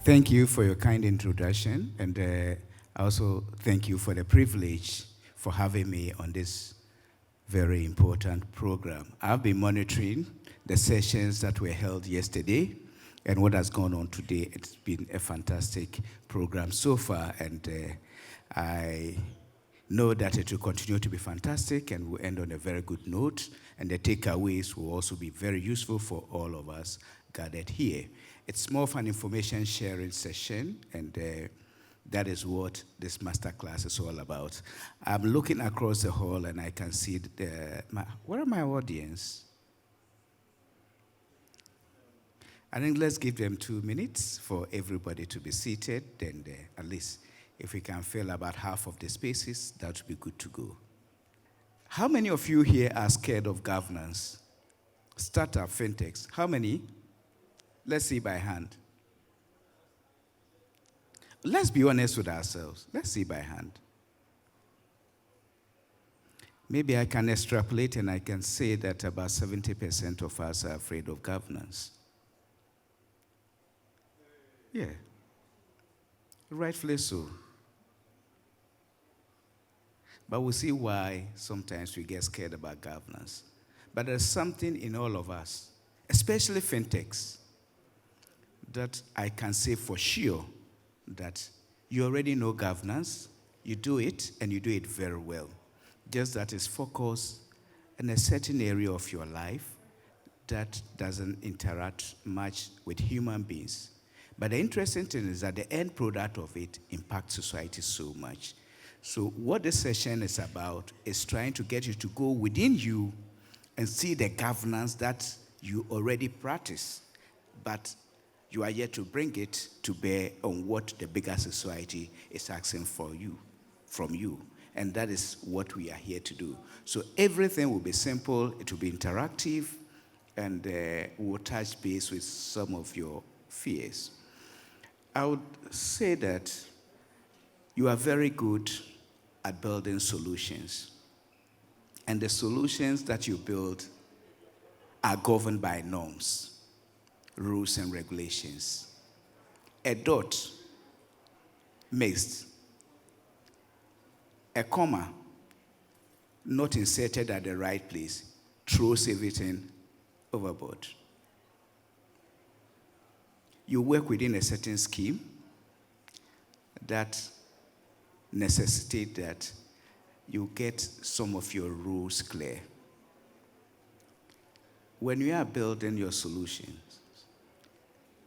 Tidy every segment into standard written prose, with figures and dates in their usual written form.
Thank you for your kind introduction, and I also thank you for the privilege for having me on this very important program. I've been monitoring the sessions that were held yesterday and what has gone on today. It's been a fantastic program so far, and I know that it will continue to be fantastic and will end on a very good note, and the takeaways will also be very useful for all of us gathered here. It's more of an information sharing session, and that is what this masterclass is all about. I'm looking across the hall and I can see where are my audience? I think let's give them 2 minutes for everybody to be seated, then at least if we can fill about half of the spaces, that would be good to go. How many of you here are scared of governance? Startup, fintechs, how many? Let's see by hand. Let's be honest with ourselves. Let's see by hand. Maybe I can extrapolate and I can say that about 70% of us are afraid of governance. Yeah. Rightfully so. But we'll see why sometimes we get scared about governance. But there's something in all of us, especially fintechs, that I can say for sure that you already know governance, you do it, and you do it very well. Just that it's focused in a certain area of your life that doesn't interact much with human beings. But the interesting thing is that the end product of it impacts society so much. So what this session is about is trying to get you to go within you and see the governance that you already practice, but you are yet to bring it to bear on what the bigger society is asking from you. And that is what we are here to do. So everything will be simple, it will be interactive, and we'll touch base with some of your fears. I would say that you are very good at building solutions. And the solutions that you build are governed by norms, rules and regulations. A dot missed, a comma not inserted at the right place throws everything overboard. You work within a certain scheme that necessitates that you get some of your rules clear. When you are building your solutions,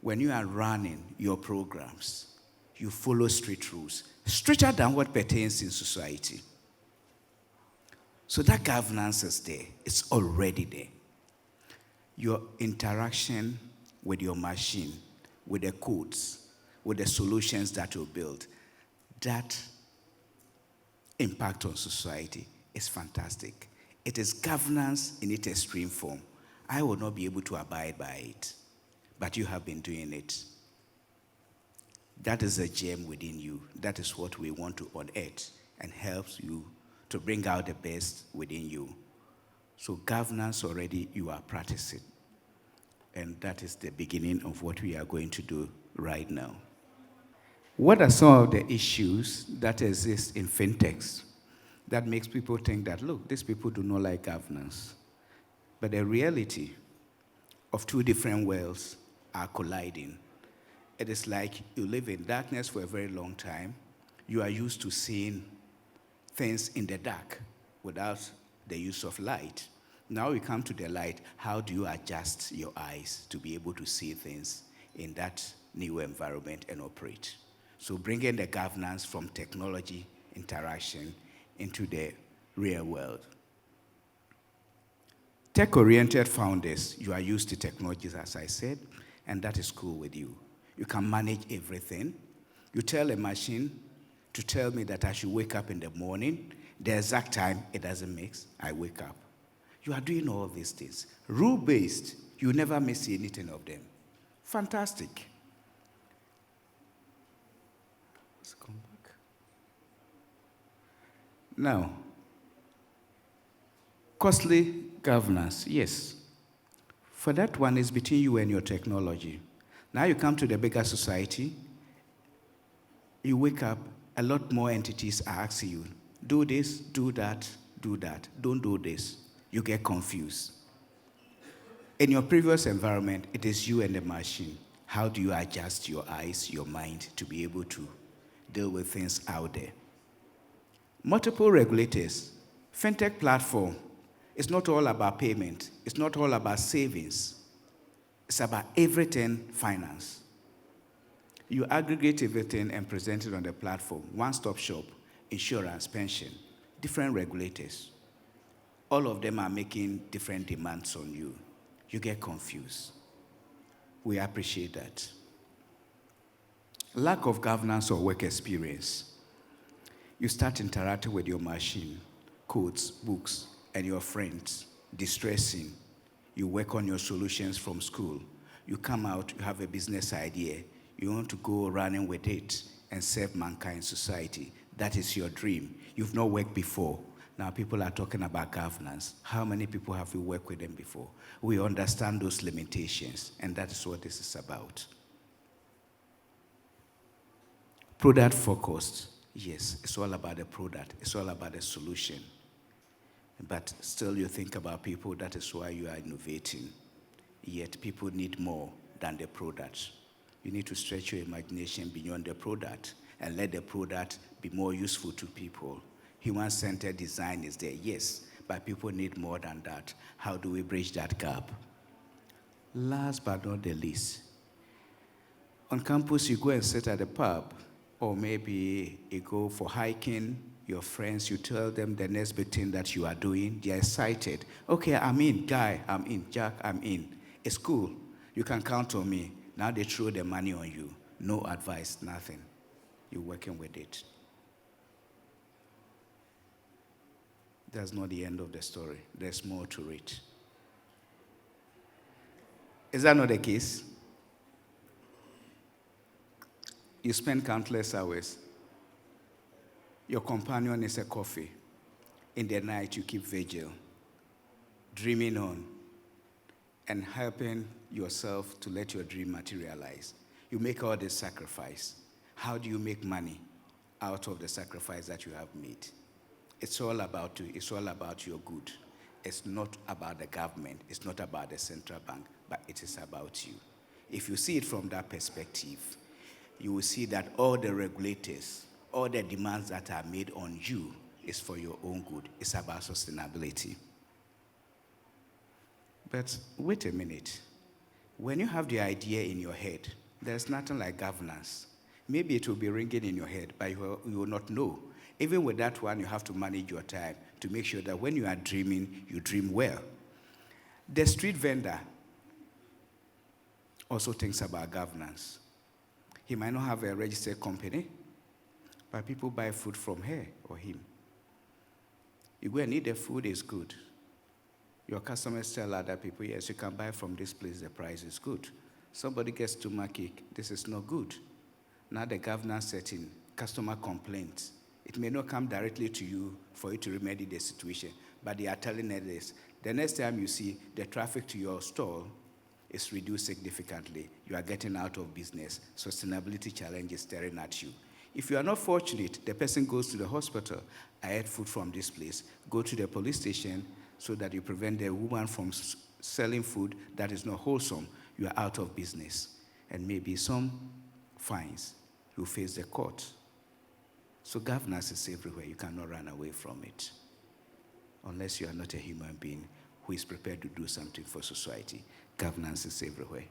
when you are running your programs, you follow strict rules, stricter than what pertains in society. So that governance is there. It's already there. Your interaction with your machine, with the codes, with the solutions that you build, that impact on society is fantastic. It is governance in its extreme form. I will not be able to abide by it, but you have been doing it. That is a gem within you. That is what we want to unearth and helps you to bring out the best within you. So governance already you are practicing. And that is the beginning of what we are going to do right now. What are some of the issues that exist in fintechs that makes people think that, look, these people do not like governance? But the reality of two different worlds are colliding. It is like you live in darkness for a very long time. You are used to seeing things in the dark without the use of light. Now we come to the light. How do you adjust your eyes to be able to see things in that new environment and operate? So bringing the governance from technology interaction into the real world. Tech-oriented founders, you are used to technologies, as I said, and that is cool with you. You can manage everything. You tell a machine to tell me that I should wake up in the morning. The exact time it doesn't mix, I wake up. You are doing all these things. Rule-based, you never miss anything of them. Fantastic. Let's come back. Now, costly governance, yes. For that one, it's between you and your technology. Now you come to the bigger society, You wake up, a lot more entities are asking you, do this, do that, don't do this. You get confused. In your previous environment, it is you and the machine. How do you adjust your eyes, your mind, to be able to deal with things out there? Multiple regulators. Fintech platform. It's not all about payment. It's not all about savings. It's about everything finance. You aggregate everything and present it on the platform. One-stop shop, insurance, pension, different regulators. All of them are making different demands on you. You get confused. We appreciate that. Lack of governance or work experience. You start interacting with your machine, codes, books, and your friends, distressing. You work on your solutions from school. You come out, you have a business idea. You want to go running with it and serve mankind, society. That is your dream. You've not worked before. Now people are talking about governance. How many people have you worked with them before? We understand those limitations, and that is what this is about. Product focused. Yes, it's all about the product. It's all about the solution. But still you think about people, that is why you are innovating. Yet people need more than the product. You need to stretch your imagination beyond the product and let the product be more useful to people. Human-centered design is there, yes, but people need more than that. How do we bridge that gap? Last but not the least, on campus you go and sit at a pub, or maybe you go for hiking, your friends, you tell them the next big thing that you are doing, they're excited. Okay, I'm in, Guy, I'm in, Jack, I'm in. It's cool, you can count on me. Now they throw the money on you. No advice, nothing. You're working with it. That's not the end of the story. There's more to it. Is that not the case? You spend countless hours. Your companion is a coffee. In the night, you keep vigil, dreaming on, and helping yourself to let your dream materialize. You make all this sacrifice. How do you make money out of the sacrifice that you have made? It's all about you. It's all about your good. It's not about the government. It's not about the central bank, but it is about you. If you see it from that perspective, you will see that all the regulators, all the demands that are made on you is for your own good. It's about sustainability. But wait a minute. When you have the idea in your head, there's nothing like governance. Maybe it will be ringing in your head, but you will not know. Even with that one, you have to manage your time to make sure that when you are dreaming, you dream well. The street vendor also thinks about governance. He might not have a registered company, but people buy food from her or him. You go and eat the food, it's good. Your customers tell other people, yes, you can buy from this place, the price is good. Somebody gets stomachache, this is not good. Now the governance setting, customer complaints. It may not come directly to you for you to remedy the situation, but they are telling her this. The next time you see the traffic to your stall is reduced significantly, you are getting out of business. Sustainability challenge is staring at you. If you are not fortunate, the person goes to the hospital. I ate food from this place. Go to the police station so that you prevent the woman from selling food that is not wholesome. You are out of business. And maybe some fines. You face the court. So governance is everywhere. You cannot run away from it. Unless you are not a human being who is prepared to do something for society. Governance is everywhere.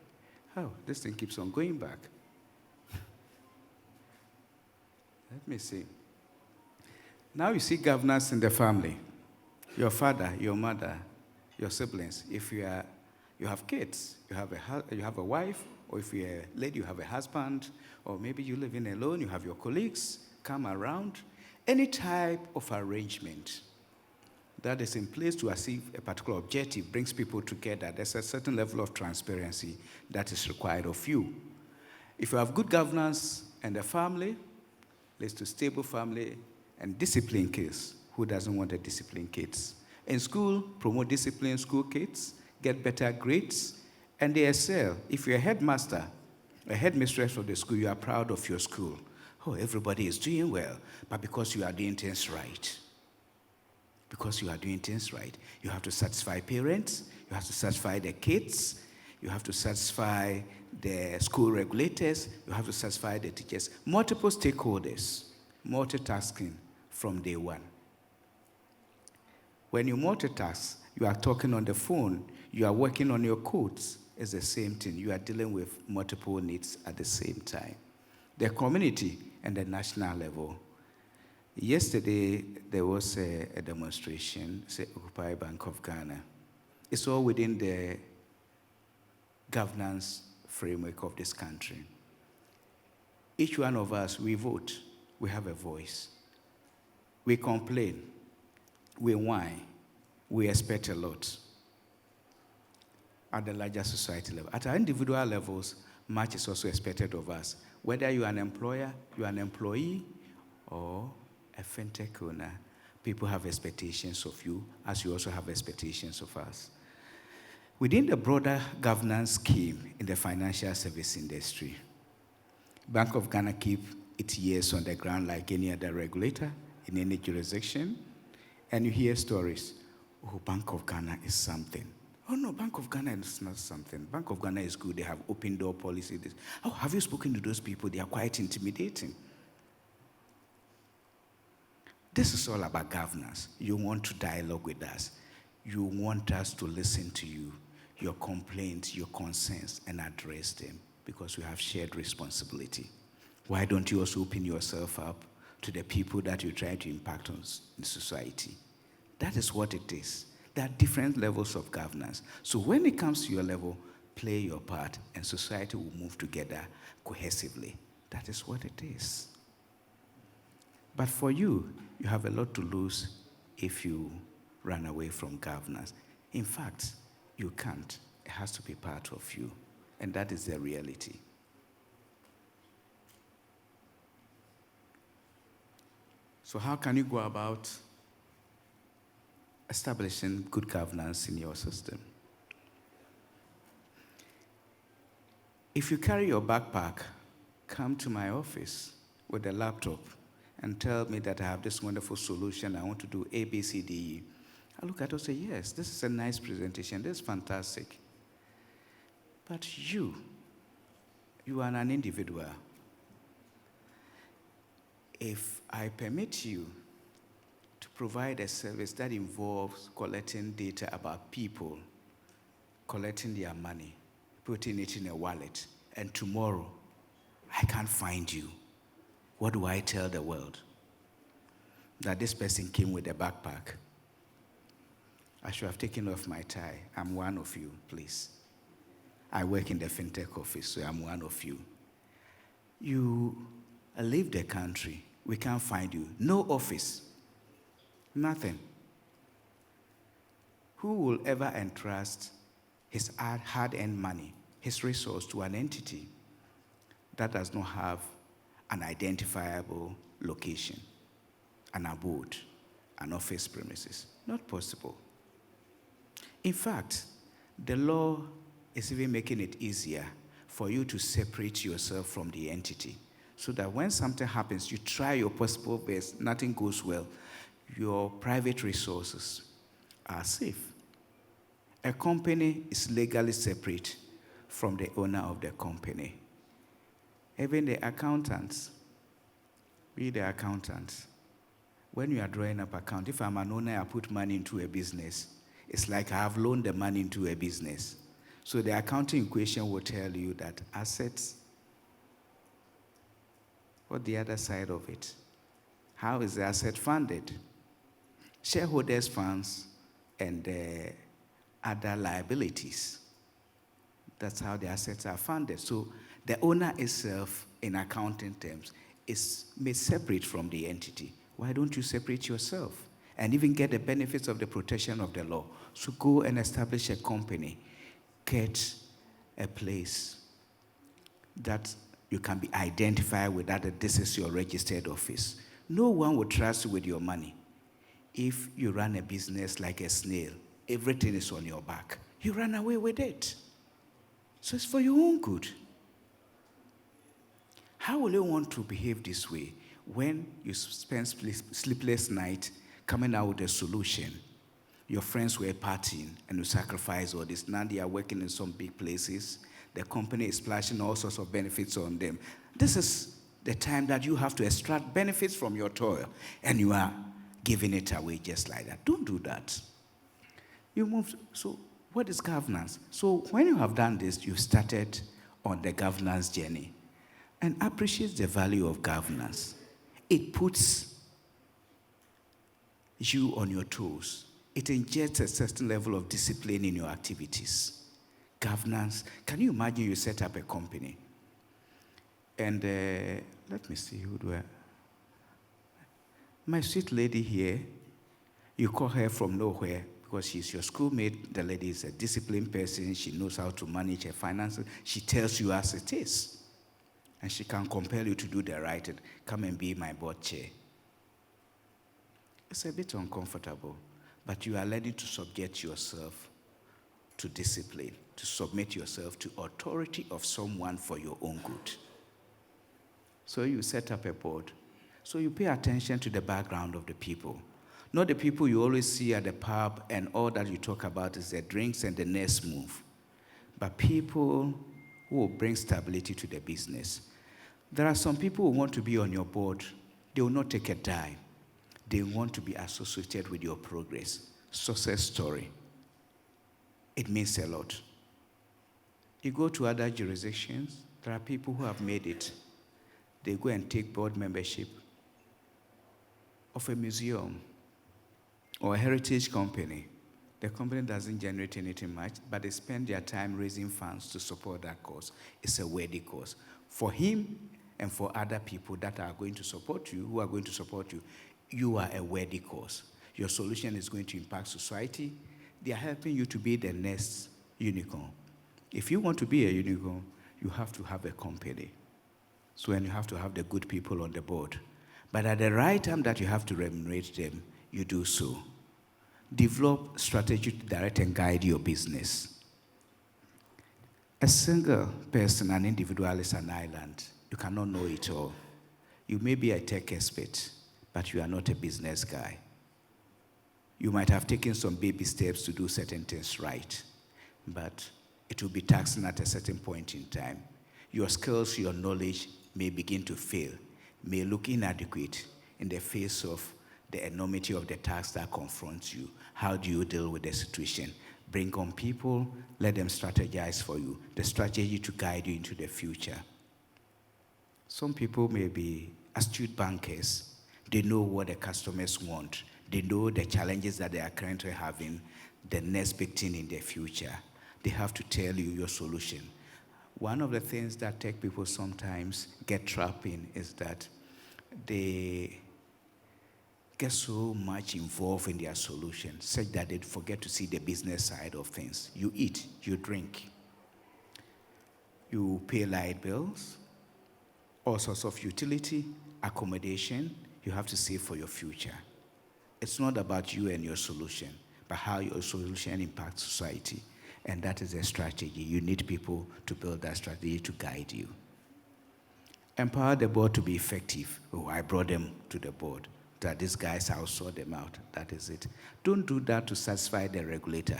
Oh, this thing keeps on going back. Let me see. Now you see governance in the family. Your father, your mother, your siblings. If you have kids, you have a wife, or if you're a lady, you have a husband, or maybe you live in alone, you have your colleagues come around. Any type of arrangement that is in place to achieve a particular objective brings people together. There's a certain level of transparency that is required of you. If you have good governance and a family, leads to stable family and disciplined kids. Who doesn't want a disciplined kids? In school, promote disciplined school kids, get better grades, and they excel. If you're a headmaster, a headmistress of the school, you are proud of your school. Oh, everybody is doing well, but because you are doing things right. Because you are doing things right. You have to satisfy parents, you have to satisfy the kids, you have to satisfy the school regulators, you have to satisfy the teachers. Multiple stakeholders, multitasking from day one. When you multitask, you are talking on the phone, you are working on your codes. It's the same thing. You are dealing with multiple needs at the same time. The community and the national level. Yesterday, there was a demonstration, say, Occupy Bank of Ghana. It's all within the governance framework of this country. Each one of us, we vote, we have a voice. We complain, we whine, we expect a lot. At the larger society level. At our individual levels, much is also expected of us. Whether you are an employer, you are an employee, or a fintech owner, people have expectations of you, as you also have expectations of us. Within the broader governance scheme in the financial service industry, Bank of Ghana keep its ears on the ground like any other regulator in any jurisdiction, and you hear stories, oh, Bank of Ghana is something. Oh no, Bank of Ghana is not something. Bank of Ghana is good, they have open door policy. Oh, have you spoken to those people? They are quite intimidating. This is all about governance. You want to dialogue with us. You want us to listen to you, your complaints, your concerns, and address them, because we have shared responsibility. Why don't you also open yourself up to the people that you try to impact on in society? That is what it is. There are different levels of governance. So when it comes to your level, play your part, and society will move together cohesively. That is what it is. But for you, you have a lot to lose if you run away from governance. In fact, you can't. It has to be part of you. And that is the reality. So how can you go about establishing good governance in your system? If you carry your backpack, come to my office with a laptop and tell me that I have this wonderful solution, I want to do A, B, C, D, E. I look at it and say, yes, this is a nice presentation, this is fantastic. But you are an individual. If I permit you to provide a service that involves collecting data about people, collecting their money, putting it in a wallet, and tomorrow I can't find you, what do I tell the world? That this person came with a backpack. I should have taken off my tie. I'm one of you, please. I work in the fintech office, so I'm one of you. You leave the country, we can't find you. No office, nothing. Who will ever entrust his hard-earned money, his resource, to an entity that does not have an identifiable location, an abode, an office premises? Not possible. In fact, the law is even making it easier for you to separate yourself from the entity, so that when something happens, you try your possible best, nothing goes well, your private resources are safe. A company is legally separate from the owner of the company. Even the accountants, we the accountants, when you are drawing up account, if I'm an owner, I put money into a business, it's like I have loaned the money into a business. So the accounting equation will tell you that assets, what's the other side of it? How is the asset funded? Shareholders' funds and other liabilities. That's how the assets are funded. So the owner itself, in accounting terms, is made separate from the entity. Why don't you separate yourself and even get the benefits of the protection of the law? So go and establish a company. Get a place that you can be identified with, that this is your registered office. No one will trust you with your money. If you run a business like a snail, everything is on your back. You run away with it. So it's for your own good. How will you want to behave this way when you spend sleepless night coming out with a solution? Your friends were partying and you sacrifice all this. Now they are working in some big places. The company is splashing all sorts of benefits on them. This is the time that you have to extract benefits from your toil, and you are giving it away just like that. Don't do that. You move. So what is governance? So when you have done this, you've started on the governance journey. And appreciate the value of governance. It puts you on your toes. It injects a certain level of discipline in your activities. Governance. Can you imagine you set up a company? And let me see, who do I... My sweet lady here, you call her from nowhere because she's your schoolmate. The lady is a disciplined person. She knows how to manage her finances. She tells you as it is. And she can compel you to do the right thing. Come and be my board chair. It's a bit uncomfortable, but you are learning to subject yourself to discipline, to submit yourself to authority of someone for your own good. So you set up a board. So you pay attention to the background of the people. Not the people you always see at the pub and all that you talk about is the drinks and the next move. But people who will bring stability to the business. There are some people who want to be on your board. They will not take a dime. They want to be associated with your progress. Success story. It means a lot. You go to other jurisdictions, there are people who have made it. They go and take board membership of a museum or a heritage company. The company doesn't generate anything much, but they spend their time raising funds to support that cause. It's a worthy cause. For him and for other people that are going to support you, who are going to support you, you are a worthy cause. Your solution is going to impact society. They are helping you to be the next unicorn. If you want to be a unicorn, you have to have a company. So and you have to have the good people on the board. But at the right time that you have to remunerate them, you do so. Develop strategy to direct and guide your business. A single person, an individual, is an island. You cannot know it all. You may be a tech expert, but you are not a business guy. You might have taken some baby steps to do certain things right, but it will be taxing at a certain point in time. Your skills, your knowledge may begin to fail, may look inadequate in the face of the enormity of the task that confronts you. How do you deal with the situation? Bring on people, let them strategize for you, the strategy to guide you into the future. Some people may be astute bankers. They know what the customers want. They know the challenges that they are currently having, the next big thing in the future. They have to tell you your solution. One of the things that tech people sometimes get trapped in is that they get so much involved in their solution, such that they forget to see the business side of things. You eat, you drink, you pay light bills, all sorts of utility, accommodation. You have to save for your future. It's not about you and your solution, but how your solution impacts society. And that is a strategy. You need people to build that strategy to guide you. Empower the board to be effective. Oh, I brought them to the board. That these guys, I'll sort them out. That is it. Don't do that to satisfy the regulator.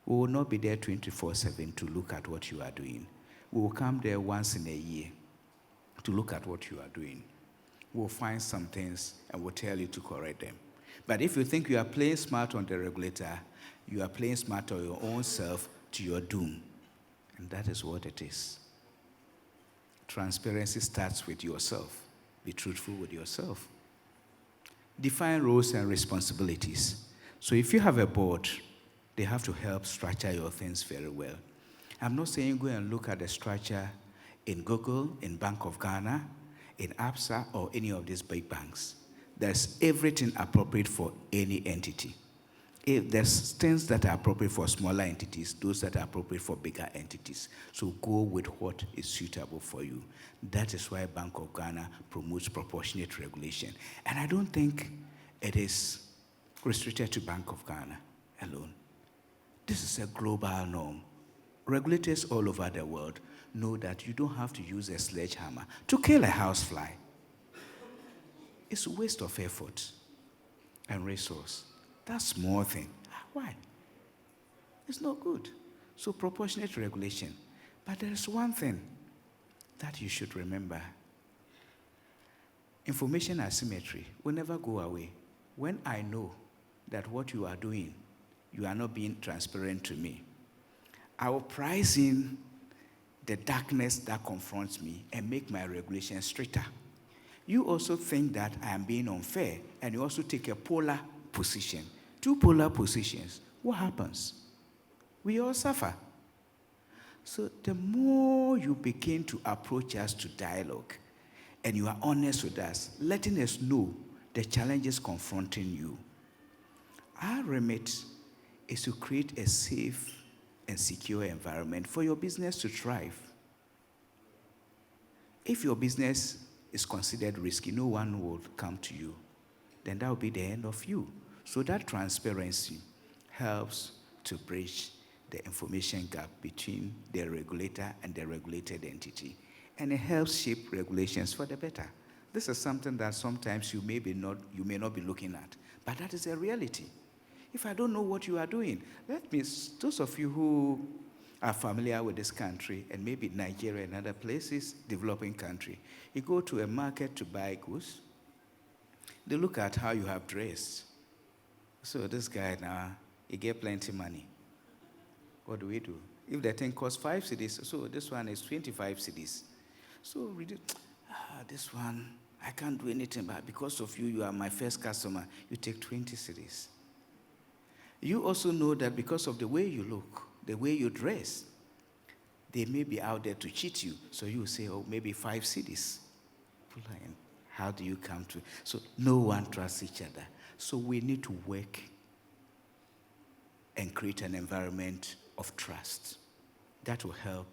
We will not be there 24/7 to look at what you are doing. We will come there once in a year to look at what you are doing. We'll find some things and we'll tell you to correct them. But if you think you are playing smart on the regulator, you are playing smart on your own self to your doom. And that is what it is. Transparency starts with yourself. Be truthful with yourself. Define roles and responsibilities. So if you have a board, they have to help structure your things very well. I'm not saying go and look at the structure in Google, in Bank of Ghana, in ABSA, or any of these big banks. There's everything appropriate for any entity. If there's things that are appropriate for smaller entities, those that are appropriate for bigger entities. So go with what is suitable for you. That is why Bank of Ghana promotes proportionate regulation. And I don't think it is restricted to Bank of Ghana alone. This is a global norm. Regulators all over the world know that you don't have to use a sledgehammer to kill a housefly. It's a waste of effort and resource. That's small thing. Why? It's not good. So proportionate regulation. But there is one thing that you should remember. Information asymmetry will never go away. When I know that what you are doing, you are not being transparent to me, I will price in the darkness that confronts me and make my regulation stricter. You also think that I am being unfair, and you also take a polar position. Two polar positions. What happens? We all suffer. So the more you begin to approach us to dialogue, and you are honest with us, letting us know the challenges confronting you, our remit is to create a safe and secure environment for your business to thrive. If your business is considered risky, no one will come to you, then that will be the end of you. So that transparency helps to bridge the information gap between the regulator and the regulated entity. And it helps shape regulations for the better. This is something that sometimes you may not be looking at, but that is a reality. If I don't know what you are doing, those of you who are familiar with this country, and maybe Nigeria and other places, developing country, you go to a market to buy goods, they look at how you have dressed. So this guy now, he get plenty money. What do we do? If the thing costs 5 cedis, so this one is 25 cedis. So this one, I can't do anything, but because of you, you are my first customer, you take 20 cedis. You also know that because of the way you look, the way you dress, they may be out there to cheat you. So you say, oh, maybe 5 cedis. How do you come to? So no one trusts each other. So we need to work and create an environment of trust that will help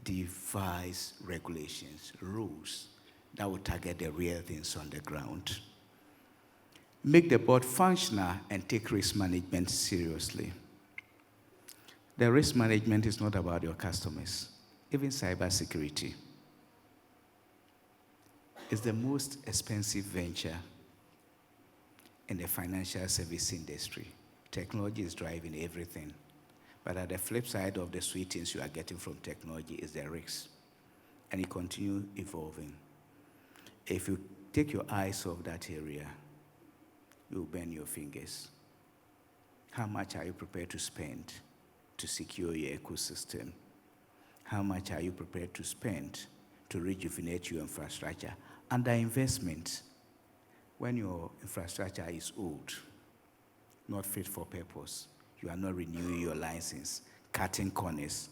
devise regulations, rules that will target the real things on the ground. Make the board functional and take risk management seriously. The risk management is not about your customers. Even cybersecurity is the most expensive venture in the financial service industry. Technology is driving everything. But at the flip side of the sweet things you are getting from technology is the risk. And it continues evolving. If you take your eyes off that area, you'll burn your fingers. How much are you prepared to spend to secure your ecosystem? How much are you prepared to spend to rejuvenate your infrastructure? Under investment, when your infrastructure is old, not fit for purpose, you are not renewing your license, cutting corners,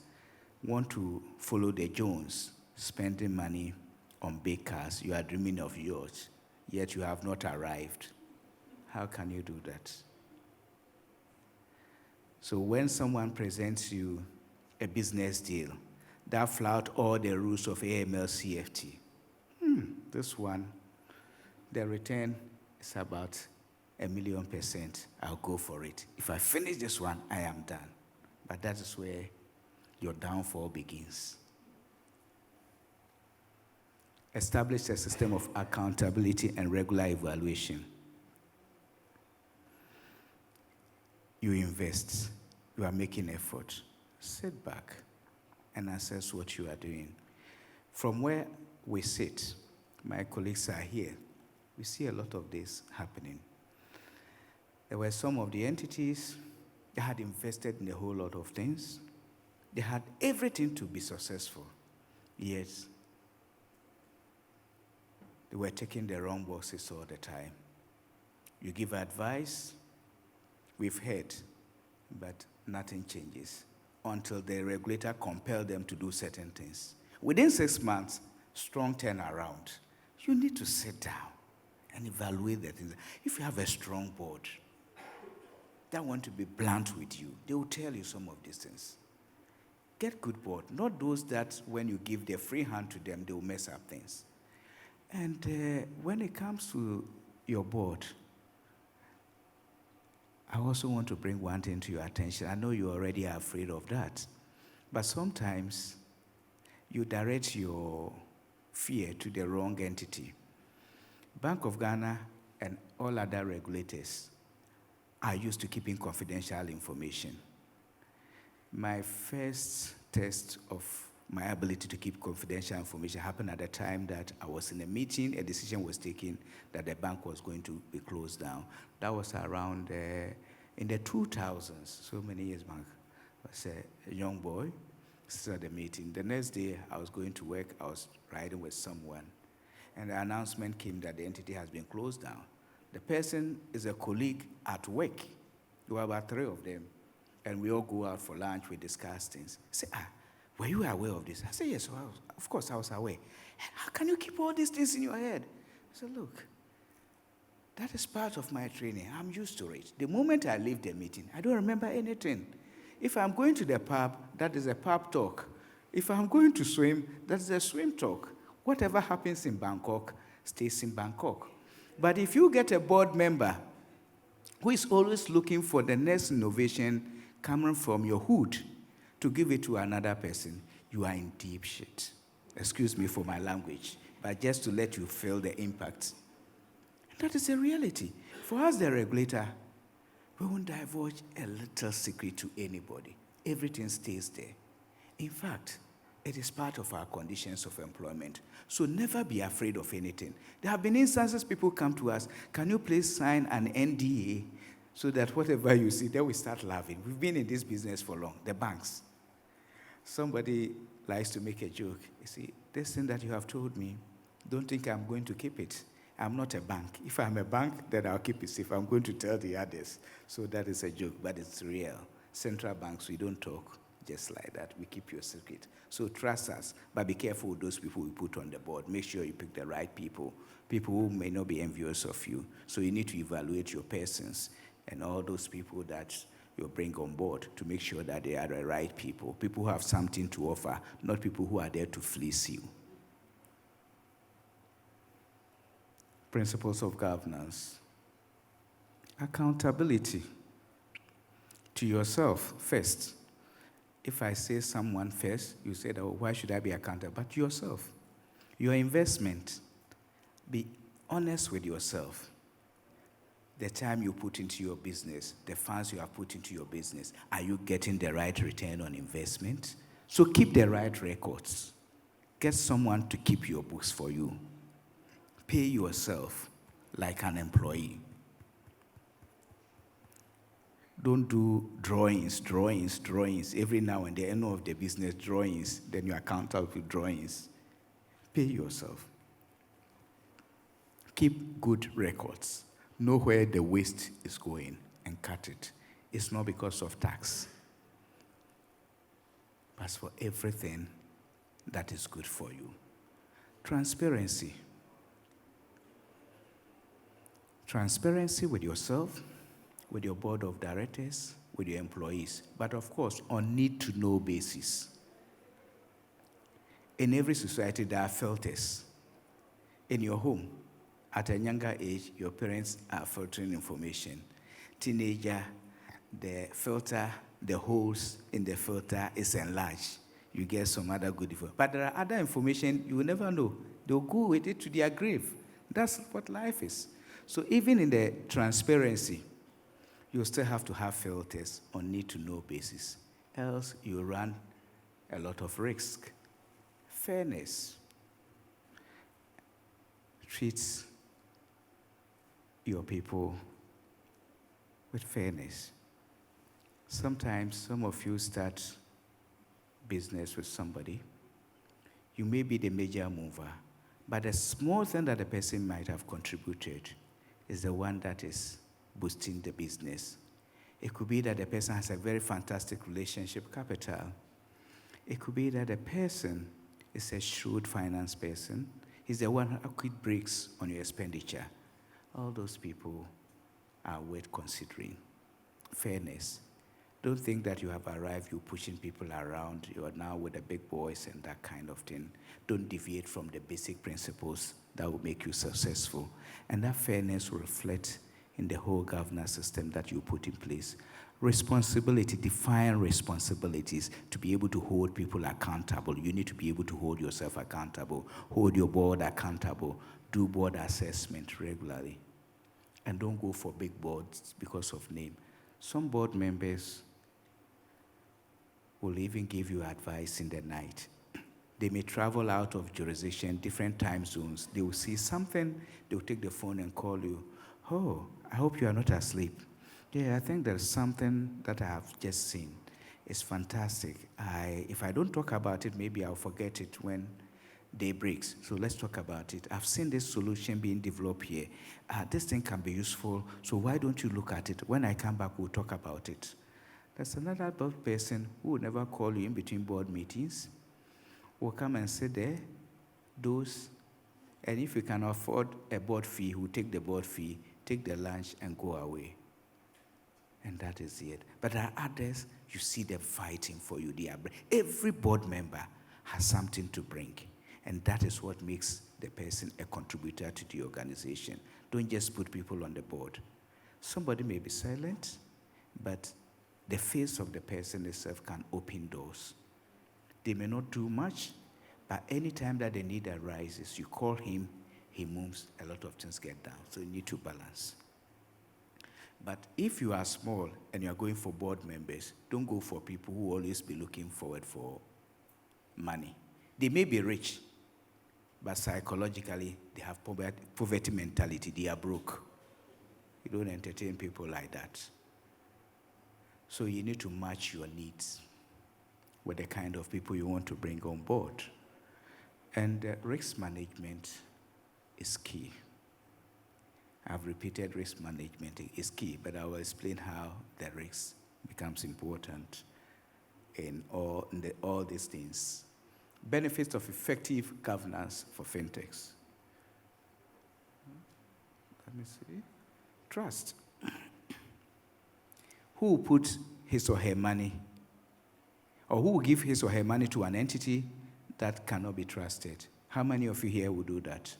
want to follow the Jones, spending money on big cars, you are dreaming of yours, yet you have not arrived. How can you do that? So when someone presents you a business deal that flout all the rules of AML CFT, this one, the return is about 1,000,000%. I'll go for it. If I finish this one, I am done. But that is where your downfall begins. Establish a system of accountability and regular evaluation. You invest, you are making effort. Sit back and assess what you are doing. From where we sit, my colleagues are here. We see a lot of this happening. There were some of the entities that had invested in a whole lot of things. They had everything to be successful, yet they were taking the wrong boxes all the time. You give advice, we've heard, but nothing changes until the regulator compels them to do certain things. Within 6 months, strong turnaround. You need to sit down and evaluate the things. If you have a strong board that want to be blunt with you, they will tell you some of these things. Get good board, not those that when you give their free hand to them, they will mess up things. And when it comes to your board, I also want to bring one thing to your attention. I know you already are afraid of that, but sometimes you direct your fear to the wrong entity. Bank of Ghana and all other regulators are used to keeping confidential information. My first test of my ability to keep confidential information happened at the time that I was in a meeting, a decision was taken that the bank was going to be closed down. That was around in the 2000s, so many years back. I was a young boy, still at the meeting. The next day, I was going to work, I was riding with someone, and the announcement came that the entity has been closed down. The person is a colleague at work. There were about 3 of them, and we all go out for lunch, we discuss things. I say, were you aware of this? I said, yes, well, of course I was aware. How can you keep all these things in your head? I said, look, that is part of my training. I'm used to it. The moment I leave the meeting, I don't remember anything. If I'm going to the pub, that is a pub talk. If I'm going to swim, that is a swim talk. Whatever happens in Bangkok stays in Bangkok. But if you get a board member who is always looking for the next innovation coming from your hood to give it to another person, you are in deep shit. Excuse me for my language, but just to let you feel the impact. And that is a reality. For us, the regulator, we won't divulge a little secret to anybody. Everything stays there. In fact, it is part of our conditions of employment. So never be afraid of anything. There have been instances people come to us, can you please sign an NDA so that whatever you see, then we start laughing. We've been in this business for long, the banks. Somebody likes to make a joke. You see, this thing that you have told me, don't think I'm going to keep it. I'm not a bank. If I'm a bank, then I'll keep it safe. I'm going to tell the others. So that is a joke, but it's real. Central banks, we don't talk just like that. We keep your secret. So trust us, but be careful with those people we put on the board. Make sure you pick the right people who may not be envious of you. So you need to evaluate your persons and all those people that you bring on board to make sure that they are the right people who have something to offer, not people who are there to fleece you. Principles of governance. Accountability to yourself first. If I say someone first, you say, oh, why should I be accountable? But yourself. Your investment. Be honest with yourself. The time you put into your business, the funds you have put into your business, are you getting the right return on investment? So keep the right records. Get someone to keep your books for you. Pay yourself like an employee. Don't do drawings. Every now and then, end of the business, drawings. Then you account out with drawings. Pay yourself. Keep good records. Know where the waste is going and cut it. It's not because of tax, but for everything that is good for you. Transparency. Transparency with yourself, with your board of directors, with your employees, but of course, on need-to-know basis. In every society, there are filters. In your home, at a younger age, your parents are filtering information. Teenager, the filter, the holes in the filter is enlarged. You get some other good info. But there are other information you will never know. They'll go with it to their grave. That's what life is. So even in the transparency, you still have to have filters on need-to-know basis. Else you run a lot of risk. Fairness. Treats your people with fairness. Sometimes some of you start business with somebody. You may be the major mover, but the small thing that the person might have contributed is the one that is boosting the business. It could be that the person has a very fantastic relationship capital. It could be that the person is a shrewd finance person. He's the one who quick breaks on your expenditure. All those people are worth considering. Fairness. Don't think that you have arrived, you're pushing people around, you are now with the big boys and that kind of thing. Don't deviate from the basic principles that will make you successful. And that fairness will reflect in the whole governance system that you put in place. Responsibility, define responsibilities to be able to hold people accountable. You need to be able to hold yourself accountable, hold your board accountable, do board assessment regularly. And don't go for big boards because of name. Some board members will even give you advice in the night. They may travel out of jurisdiction, different time zones. They will see something, they will take the phone and call you. Oh, I hope you are not asleep. Yeah, I think there's something that I have just seen. It's fantastic. If I don't talk about it, maybe I'll forget it when day breaks. So let's talk about it. I've seen this solution being developed here. This thing can be useful, so why don't you look at it? When I come back, we'll talk about it. There's another board person who will never call you in between board meetings. Will come and sit there, and if you can afford a board fee, he will take the board fee, take the lunch, and go away. And that is it. But there are others, you see them fighting for you. Every board member has something to bring. And that is what makes the person a contributor to the organization. Don't just put people on the board. Somebody may be silent, but the face of the person itself can open doors. They may not do much, but anytime that the need arises, you call him, he moves, a lot of things get done. So you need to balance. But if you are small and you are going for board members, don't go for people who will always be looking forward for money. They may be rich, but psychologically, they have poverty mentality. They are broke. You don't entertain people like that. So you need to match your needs with the kind of people you want to bring on board. And risk management is key. I've repeated risk management is key, but I will explain how the risk becomes important in all these things. Benefits of effective governance for fintechs. Let me see. Trust. Who will put his or her money, or who will give his or her money to an entity that cannot be trusted? How many of you here will do that?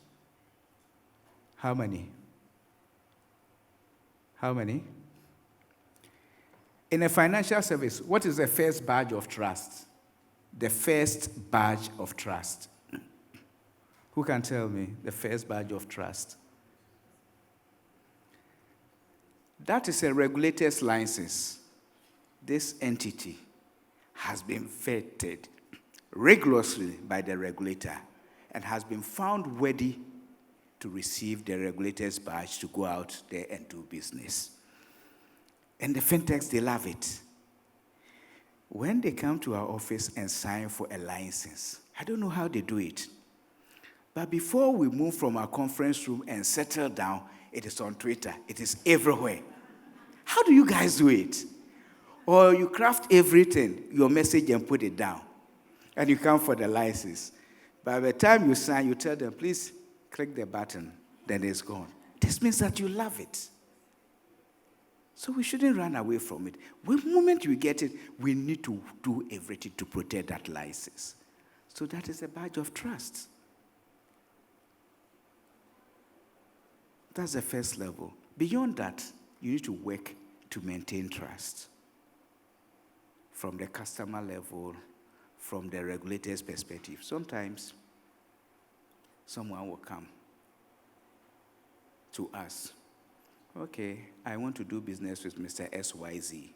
How many? How many? In a financial service, what is the first badge of trust? The first badge of trust. Who can tell me the first badge of trust? That is a regulator's license. This entity has been vetted rigorously by the regulator and has been found worthy to receive the regulator's badge to go out there and do business. And the fintechs, they love it. When they come to our office and sign for a license, I don't know how they do it. But before we move from our conference room and settle down, it is on Twitter. It is everywhere. How do you guys do it? Or you craft everything, your message, and put it down. And you come for the license. By the time you sign, you tell them, please click the button. Then it's gone. This means that you love it. So we shouldn't run away from it. The moment we get it, we need to do everything to protect that license. So that is a badge of trust. That's the first level. Beyond that, you need to work to maintain trust. From the customer level, from the regulator's perspective. Sometimes, someone will come to us. Okay, I want to do business with Mr. XYZ,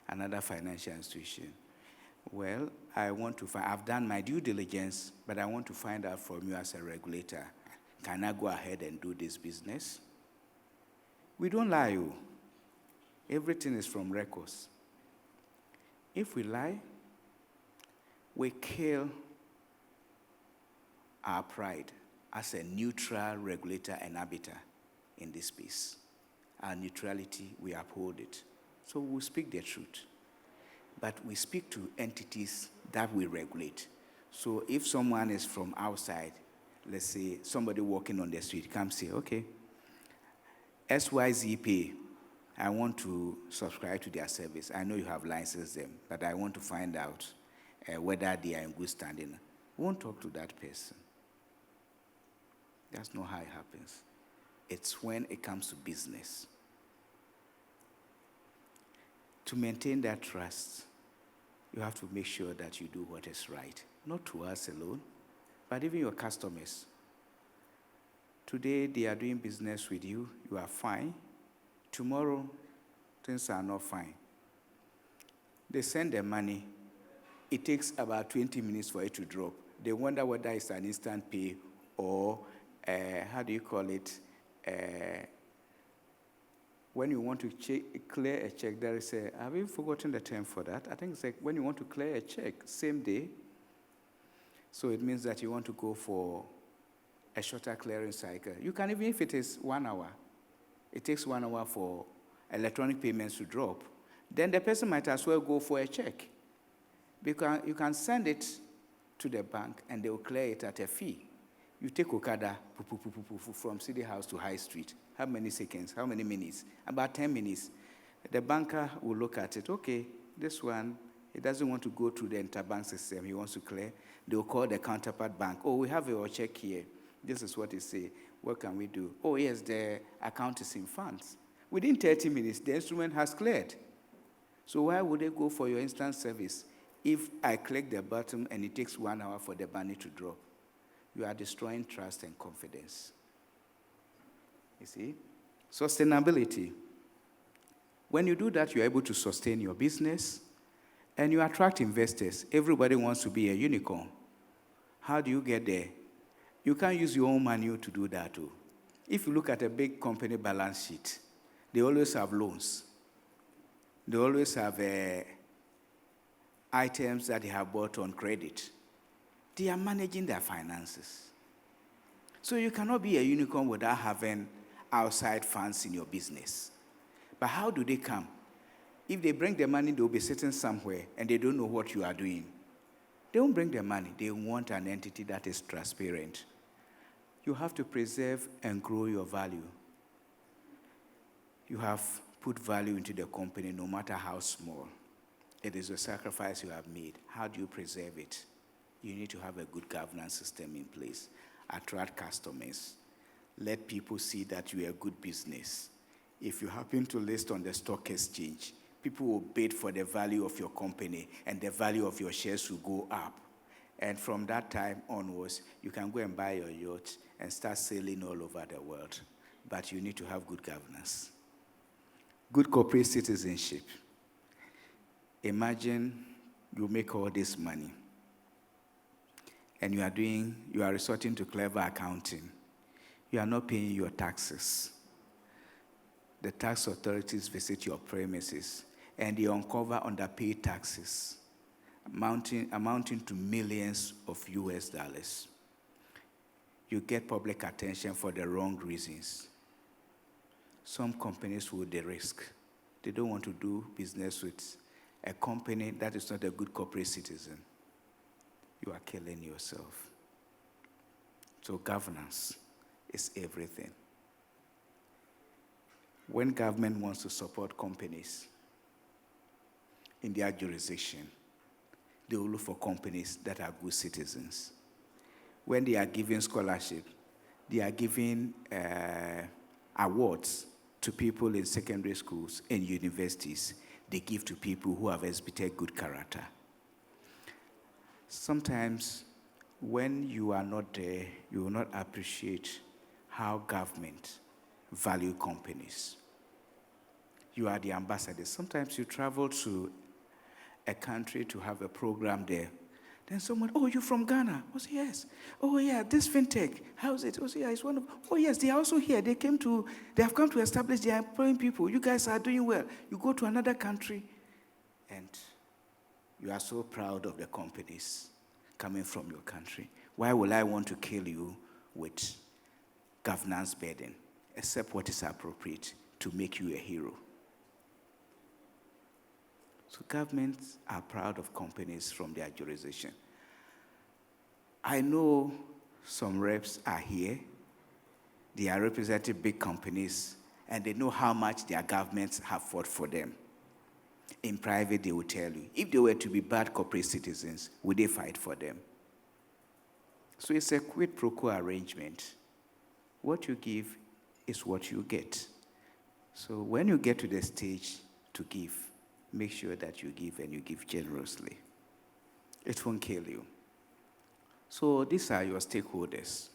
another financial institution. Well, I've done my due diligence, but I want to find out from you as a regulator, can I go ahead and do this business? We don't lie you. Everything is from records. If we lie, we kill our pride as a neutral regulator and arbiter in this space. Our neutrality, we uphold it. So we speak the truth. But we speak to entities that we regulate. So if someone is from outside, let's say somebody walking on the street, come say, okay, XYZ Pay, I want to subscribe to their service. I know you have licensed them, but I want to find out whether they are in good standing. We won't talk to that person. That's not how it happens. It's when it comes to business. To maintain that trust, you have to make sure that you do what is right, not to us alone, but even your customers. Today, they are doing business with you, you are fine. Tomorrow, things are not fine. They send the money. It takes about 20 minutes for it to drop. They wonder whether it's an instant pay or, how do you call it? When you want to clear a check, there is a, have you forgotten the term for that? I think it's like when you want to clear a check, same day. So it means that you want to go for a shorter clearing cycle. You can, even if it is 1 hour, it takes 1 hour for electronic payments to drop, then the person might as well go for a check. Because you can send it to the bank and they will clear it at a fee. You take Okada from City House to High Street. How many seconds? How many minutes? About 10 minutes. The banker will look at it. Okay, this one, he doesn't want to go through the interbank system. He wants to clear. They will call the counterpart bank. Oh, we have your check here. This is what they say. What can we do? Oh, yes, the account is in funds. Within 30 minutes, the instrument has cleared. So why would they go for your instant service if I click the button and it takes 1 hour for the money to drop? You are destroying trust and confidence. You see? Sustainability. When you do that, you're able to sustain your business and you attract investors. Everybody wants to be a unicorn. How do you get there? You can't use your own money to do that too. If you look at a big company balance sheet, they always have loans. They always have items that they have bought on credit. They are managing their finances. So you cannot be a unicorn without having outside funds in your business. But how do they come? If they bring the money, they'll be sitting somewhere and they don't know what you are doing. They won't bring the money. They want an entity that is transparent. You have to preserve and grow your value. You have put value into the company no matter how small. It is a sacrifice you have made. How do you preserve it? You need to have a good governance system in place. Attract customers. Let people see that you are a good business. If you happen to list on the stock exchange, people will bid for the value of your company and the value of your shares will go up. And from that time onwards, you can go and buy your yacht and start sailing all over the world. But you need to have good governance. Good corporate citizenship. Imagine you make all this money and you are resorting to clever accounting. You are not paying your taxes. The tax authorities visit your premises and they uncover underpaid taxes amounting to millions of US dollars. You get public attention for the wrong reasons. Some companies will take risk. They don't want to do business with a company that is not a good corporate citizen. You are killing yourself. So governance is everything. When government wants to support companies in their jurisdiction, they will look for companies that are good citizens. When they are giving scholarship, they are giving awards to people in secondary schools and universities. They give to people who have exhibited good character. Sometimes, when you are not there, you will not appreciate how government value companies. You are the ambassador. Sometimes you travel to a country to have a program there. Then someone, oh, you're from Ghana? I say, yes. Oh, yeah, this fintech, how's it? Oh, yeah, it's one of, oh, yes, they are also here. They have come to establish, they are employing people. You guys are doing well. You go to another country, and you are so proud of the companies coming from your country. Why will I want to kill you with governance burden, except what is appropriate to make you a hero? So governments are proud of companies from their jurisdiction. I know some reps are here. They are representing big companies, and they know how much their governments have fought for them. In private, they will tell you, if they were to be bad corporate citizens, would they fight for them? So it's a quid pro quo arrangement. What you give is what you get. So when you get to the stage to give, make sure that you give and you give generously. It won't kill you. So these are your stakeholders.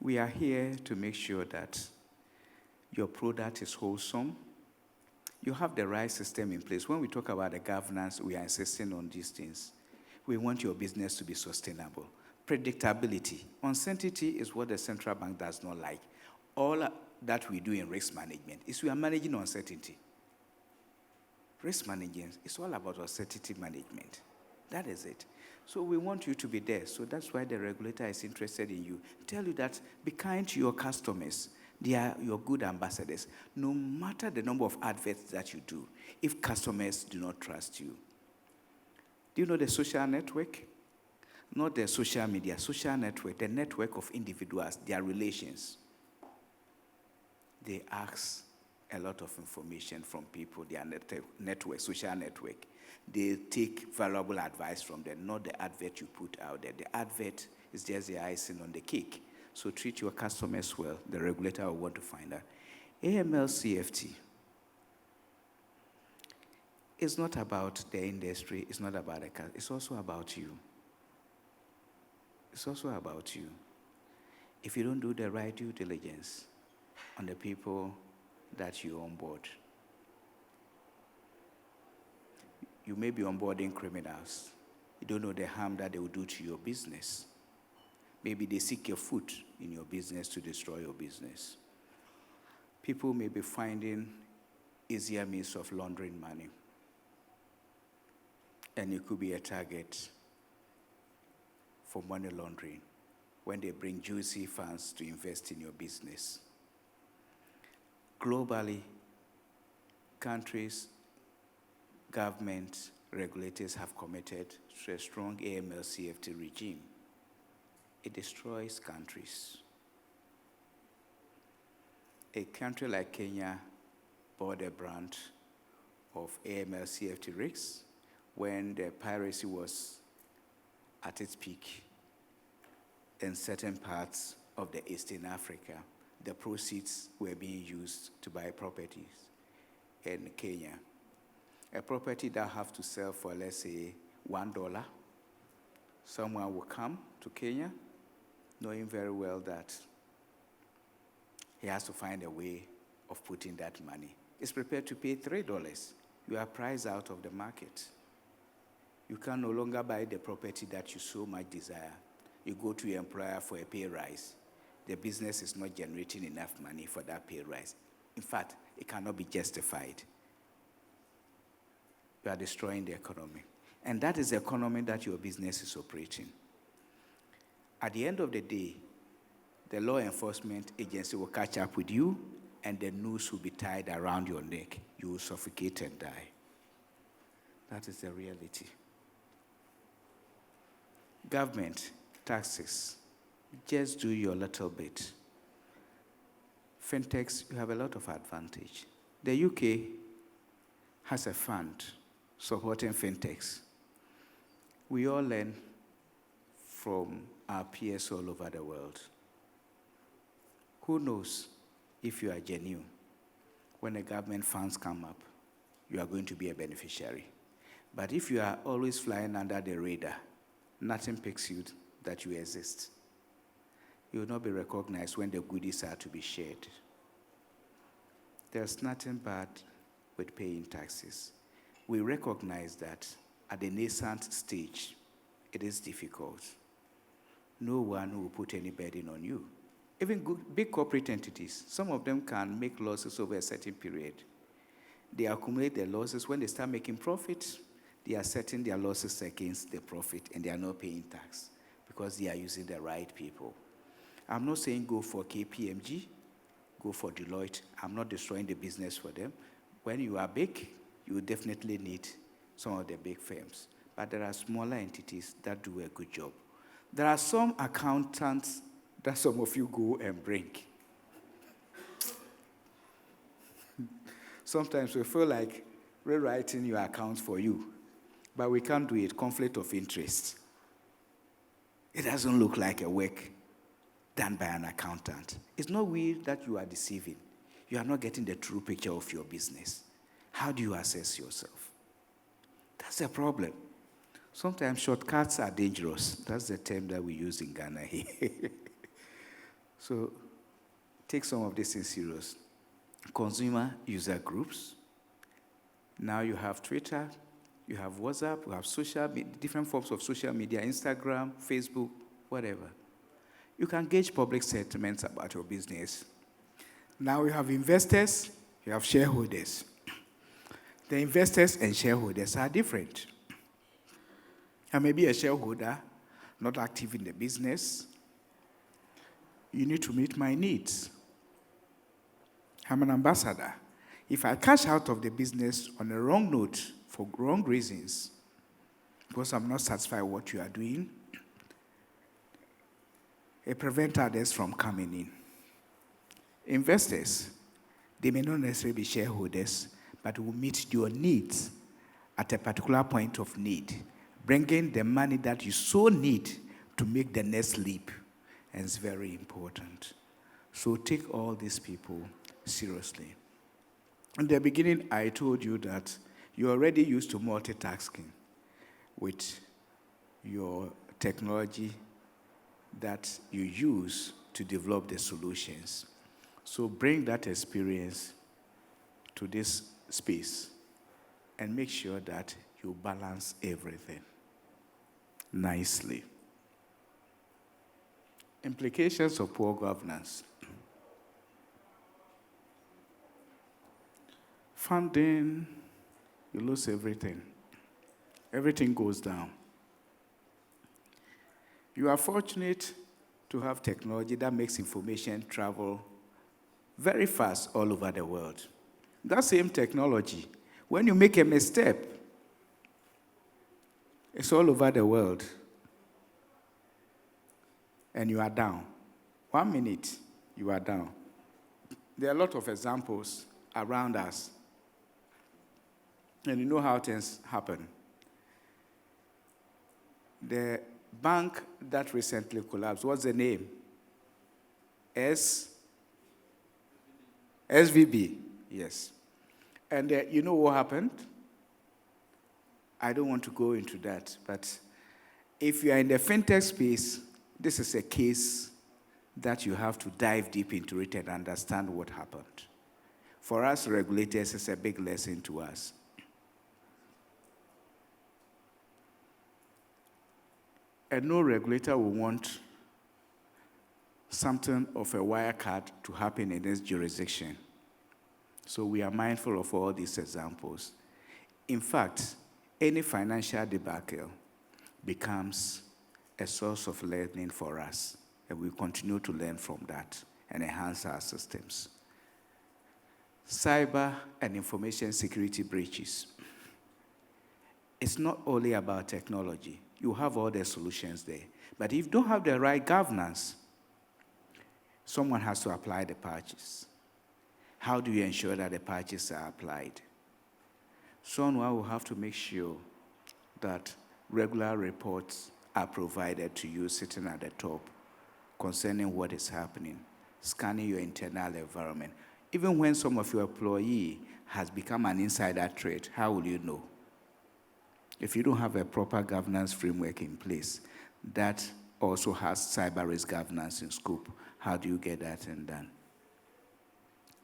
We are here to make sure that your product is wholesome. You have the right system in place. When we talk about the governance, we are insisting on these things. We want your business to be sustainable. Predictability. Uncertainty is what the central bank does not like. All that we do in risk management is we are managing uncertainty. Risk management is all about uncertainty management. That is it. So we want you to be there. So that's why the regulator is interested in you. Tell you that be kind to your customers. They are your good ambassadors. No matter the number of adverts that you do, if customers do not trust you. Do you know the social network? Not the social media, social network, the network of individuals, their relations. They ask a lot of information from people, their network, social network. They take valuable advice from them, not the advert you put out there. The advert is just the icing on the cake. So treat your customers well. The regulator will want to find out. AML CFT. It's not about the industry. It's not about the car. It's also about you. It's also about you. If you don't do the right due diligence on the people that you onboard, you may be onboarding criminals. You don't know the harm that they will do to your business. Maybe they seek your foot in your business to destroy your business. People may be finding easier means of laundering money. And you could be a target for money laundering when they bring juicy funds to invest in your business. Globally, countries, governments, regulators have committed to a strong AML-CFT regime. It destroys countries. A country like Kenya bought a brand of AML-CFT risks when the piracy was at its peak in certain parts of the Eastern Africa. The proceeds were being used to buy properties in Kenya. A property that have to sell for, let's say, $1. Someone will come to Kenya knowing very well that he has to find a way of putting that money. He's prepared to pay $3. You are priced out of the market. You can no longer buy the property that you so much desire. You go to your employer for a pay rise. The business is not generating enough money for that pay rise. In fact, it cannot be justified. You are destroying the economy. And that is the economy that your business is operating. At the end of the day, the law enforcement agency will catch up with you and the noose will be tied around your neck. You will suffocate and die. That is the reality. Government, taxes, just do your little bit. Fintechs, you have a lot of advantage. The UK has a fund supporting fintechs. We all learn from our peers all over the world. Who knows if you are genuine? When the government funds come up, you are going to be a beneficiary. But if you are always flying under the radar, nothing picks you that you exist. You will not be recognized when the goodies are to be shared. There's nothing bad with paying taxes. We recognize that at the nascent stage, it is difficult. No one will put any burden on you. Even big corporate entities, some of them can make losses over a certain period. They accumulate their losses. When they start making profit, they are setting their losses against the profit, and they are not paying tax because they are using the right people. I'm not saying go for KPMG, go for Deloitte. I'm not destroying the business for them. When you are big, you definitely need some of the big firms. But there are smaller entities that do a good job. There are some accountants that some of you go and bring. Sometimes we feel like rewriting your accounts for you, but we can't do it. Conflict of interest. It doesn't look like a work done by an accountant. It's not we that you are deceiving. You are not getting the true picture of your business. How do you assess yourself? That's the problem. Sometimes shortcuts are dangerous. That's the term that we use in Ghana here. So take some of this in serious. Consumer user groups. Now you have Twitter, you have WhatsApp, you have social media, different forms of social media, Instagram, Facebook, whatever. You can gauge public sentiments about your business. Now you have investors, you have shareholders. The investors and shareholders are different. I may be a shareholder, not active in the business. You need to meet my needs. I'm an ambassador. If I cash out of the business on a wrong note for wrong reasons, because I'm not satisfied with what you are doing, it prevents others from coming in. Investors, they may not necessarily be shareholders, but will meet your needs at a particular point of need, bringing the money that you so need to make the next leap. And it's very important. So take all these people seriously. In the beginning, I told you that you're already used to multitasking with your technology that you use to develop the solutions. So bring that experience to this space and make sure that you balance everything nicely. Implications of poor governance. Funding, you lose everything. Everything goes down. You are fortunate to have technology that makes information travel very fast all over the world. That same technology, when you make a misstep, it's all over the world. And you are down. 1 minute, you are down. There are a lot of examples around us. And you know how things happen. The bank that recently collapsed, what's the name? SVB, yes. And you know what happened? I don't want to go into that, but if you are in the fintech space, this is a case that you have to dive deep into it and understand what happened. For us regulators, it's a big lesson to us. And no regulator will want something of a wirecard to happen in this jurisdiction. So we are mindful of all these examples. In fact, any financial debacle becomes a source of learning for us, and we continue to learn from that and enhance our systems. Cyber and information security breaches. It's not only about technology. You have all the solutions there. But if you don't have the right governance, someone has to apply the patches. How do you ensure that the patches are applied? Someone will have to make sure that regular reports are provided to you sitting at the top concerning what is happening, scanning your internal environment. Even when some of your employee has become an insider trade, how will you know? If you don't have a proper governance framework in place that also has cyber risk governance in scope, how do you get that done?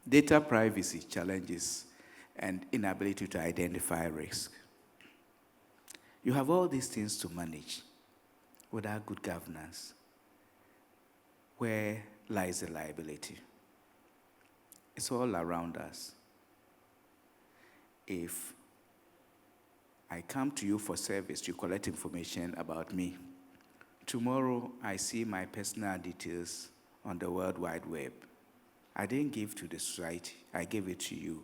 Data privacy challenges and inability to identify risk. You have all these things to manage without good governance. Where lies the liability? It's all around us. If I come to you for service, you collect information about me. Tomorrow, I see my personal details on the World Wide Web. I didn't give to the society, I gave it to you.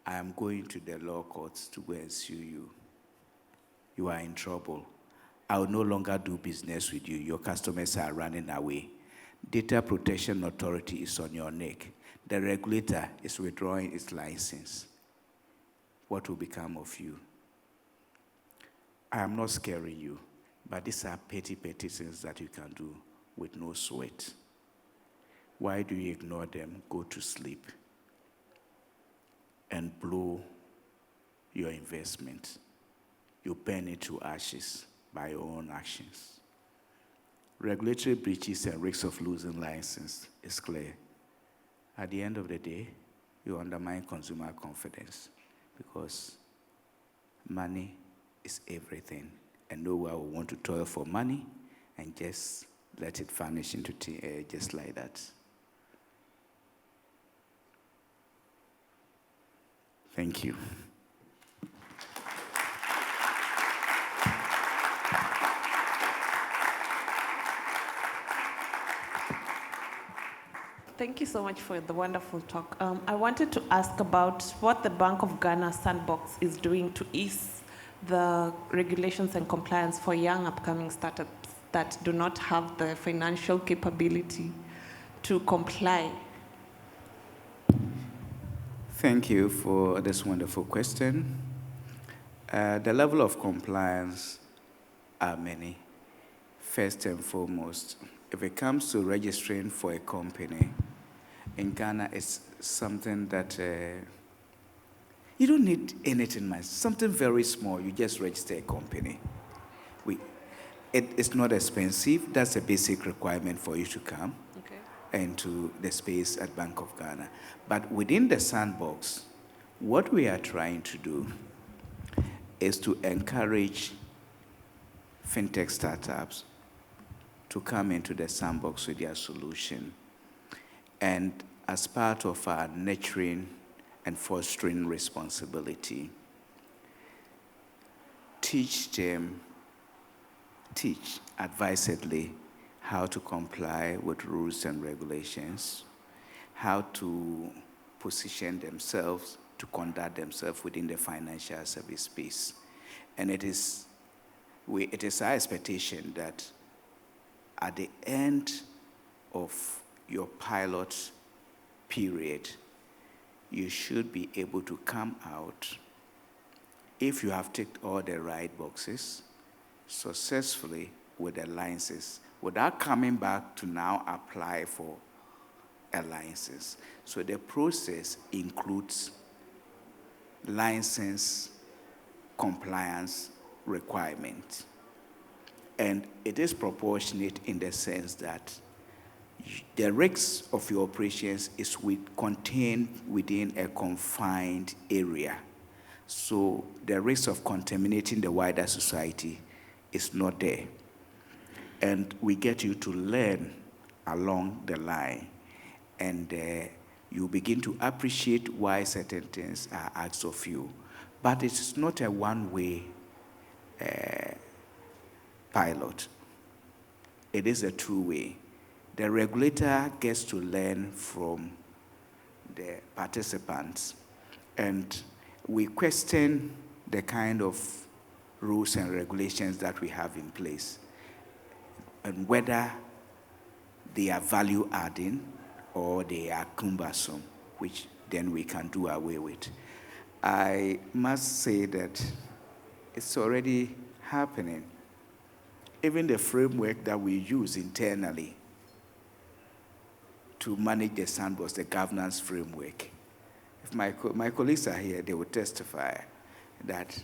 I am going to the law courts to go and sue you. You are in trouble. I will no longer do business with you. Your customers are running away. Data Protection Authority is on your neck. The regulator is withdrawing its license. What will become of you? I am not scaring you, but these are petty things that you can do with no sweat. Why do you ignore them? Go to sleep and blow your investment. You burn it to ashes by your own actions. Regulatory breaches and risks of losing license is clear. At the end of the day, you undermine consumer confidence because money is everything, and no one will want to toil for money and just let it vanish into thin air just like that. Thank you. Thank you so much for the wonderful talk. I wanted to ask about what the Bank of Ghana Sandbox is doing to ease the regulations and compliance for young upcoming startups that do not have the financial capability to comply. Thank you for this wonderful question. The level of compliance are many. First and foremost, if it comes to registering for a company, in Ghana, it's something that you don't need anything much. Something very small, you just register a company. It's not expensive. That's a basic requirement for you to come into the space at Bank of Ghana. But within the sandbox, what we are trying to do is to encourage fintech startups to come into the sandbox with their solution. And as part of our nurturing and fostering responsibility, teach advisedly how to comply with rules and regulations, how to position themselves, to conduct themselves within the financial service space. And it is our expectation that at the end of your pilot period, you should be able to come out, if you have ticked all the right boxes, successfully with the licenses, without coming back to now apply for a license. So the process includes license compliance requirements. And it is proportionate in the sense that the risks of your operations is contained within a confined area. So the risk of contaminating the wider society is not there. And we get you to learn along the line. And you begin to appreciate why certain things are asked of you. But it's not a one-way pilot. It is a two-way. The regulator gets to learn from the participants, and we question the kind of rules and regulations that we have in place and whether they are value-adding or they are cumbersome, which then we can do away with. I must say that it's already happening. Even the framework that we use internally to manage the sandbox, the governance framework. If my colleagues are here, they will testify that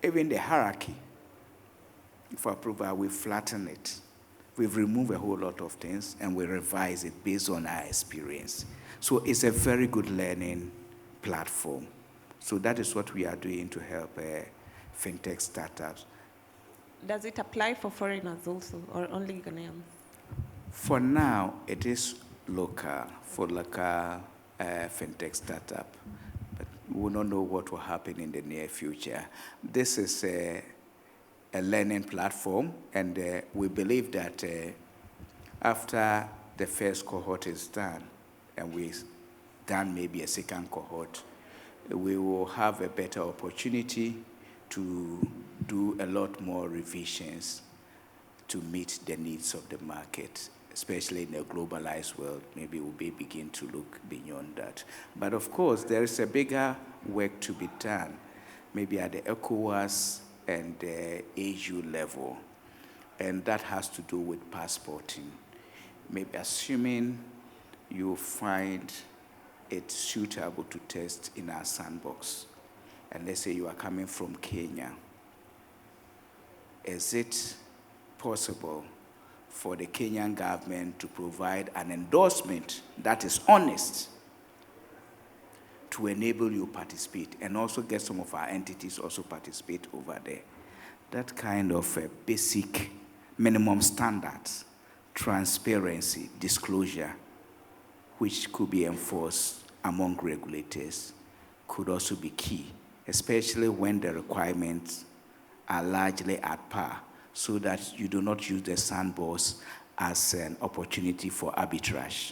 even the hierarchy for approval, we flatten it. We've removed a whole lot of things and we revise it based on our experience. So it's a very good learning platform. So that is what we are doing to help fintech startups. Does it apply for foreigners also, or only Ghanaians? For now, it is local, for local fintech startup. But we will not know what will happen in the near future. This is a learning platform, and we believe that after the first cohort is done, and we've done maybe a second cohort, we will have a better opportunity to do a lot more revisions to meet the needs of the market, especially in a globalized world. Maybe we'll begin to look beyond that. But of course, there is a bigger work to be done, maybe at the ECOWAS and the AU level, and that has to do with passporting. Maybe assuming you find it suitable to test in our sandbox, and let's say you are coming from Kenya, is it possible for the Kenyan government to provide an endorsement that is honest to enable you participate, and also get some of our entities also participate over there? That kind of basic minimum standards, transparency, disclosure, which could be enforced among regulators, could also be key, especially when the requirements are largely at par, so that you do not use the sandbox as an opportunity for arbitrage,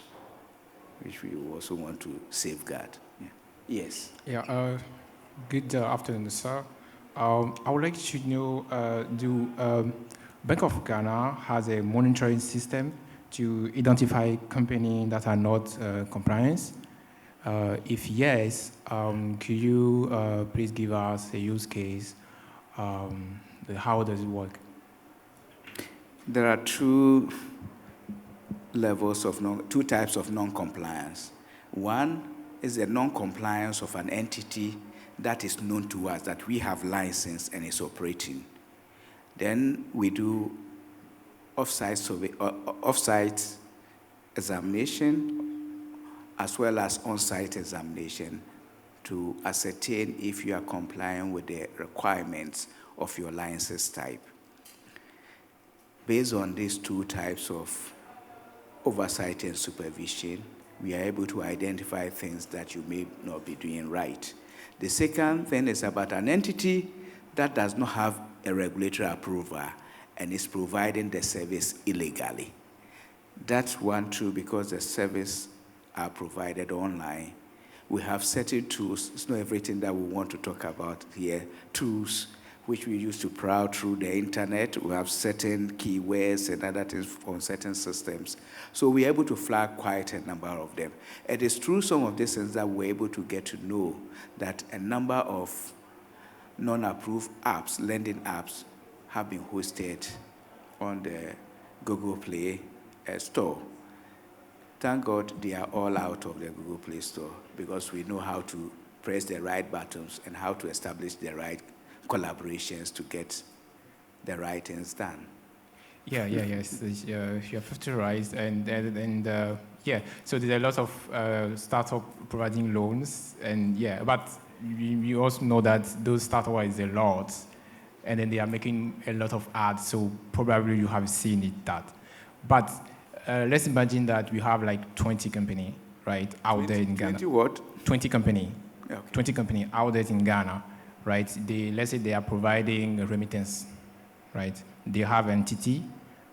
which we also want to safeguard. Yeah. Yes? Yeah, good afternoon, sir. I would like to know, do Bank of Ghana has a monitoring system to identify companies that are not compliant? If yes, could you please give us a use case? How does it work? There are two types of non-compliance. One is the non-compliance of an entity that is known to us, that we have license and is operating. Then we do off-site examination as well as on-site examination to ascertain if you are complying with the requirements of your license type. Based on these two types of oversight and supervision, we are able to identify things that you may not be doing right. The second thing is about an entity that does not have a regulatory approval and is providing the service illegally. That's one too, because the service are provided online. We have certain tools. It's not everything that we want to talk about here. Tools which we use to prowl through the internet. We have certain keywords and other things on certain systems. So we're able to flag quite a number of them. It is through some of these things that we're able to get to know that a number of non-approved apps, lending apps, have been hosted on the Google Play store. Thank God they are all out of the Google Play Store, because we know how to press the right buttons and how to establish the right collaborations to get the right things done. Yes, you're right, and yeah. So there's a lot of startup providing loans, and yeah, but you also know that those startups is a lot, and then they are making a lot of ads. So probably you have seen it that, but let's imagine that we have like 20 company right out there in Ghana. 20 what? 20 company. Okay. 20 company out there in Ghana. Right, let's say they are providing remittance, right? They have entity,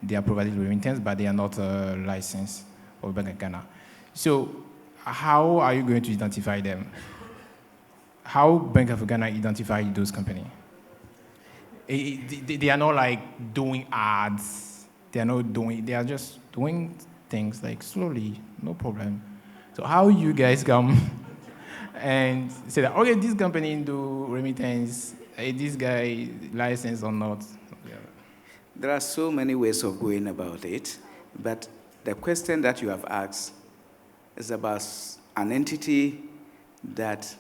they are providing remittance, but they are not licensed of Bank of Ghana. So how are you going to identify them? How Bank of Ghana identify those companies? They are not like doing ads. They are just doing things like slowly, no problem. So how you guys come and say that, okay, this company do remittance, this guy licensed or not? Yeah. There are so many ways of going about it, but the question that you have asked is about an entity that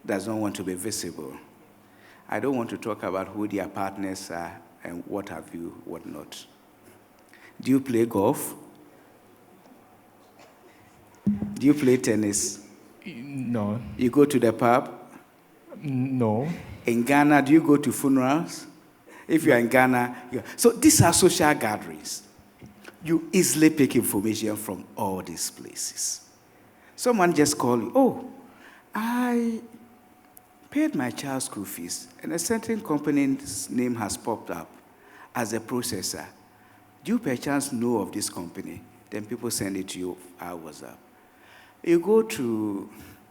does not want to be visible. I don't want to talk about who their partners are and what have you, what not. Do you play golf? Do you play tennis? No. You go to the pub? No. In Ghana, do you go to funerals? If you are in Ghana, so these are social gatherings. You easily pick information from all these places. Someone just called you, oh, I paid my child's school fees, and a certain company's name has popped up as a processor. Do you perchance know of this company? Then people send it to you via WhatsApp. You go to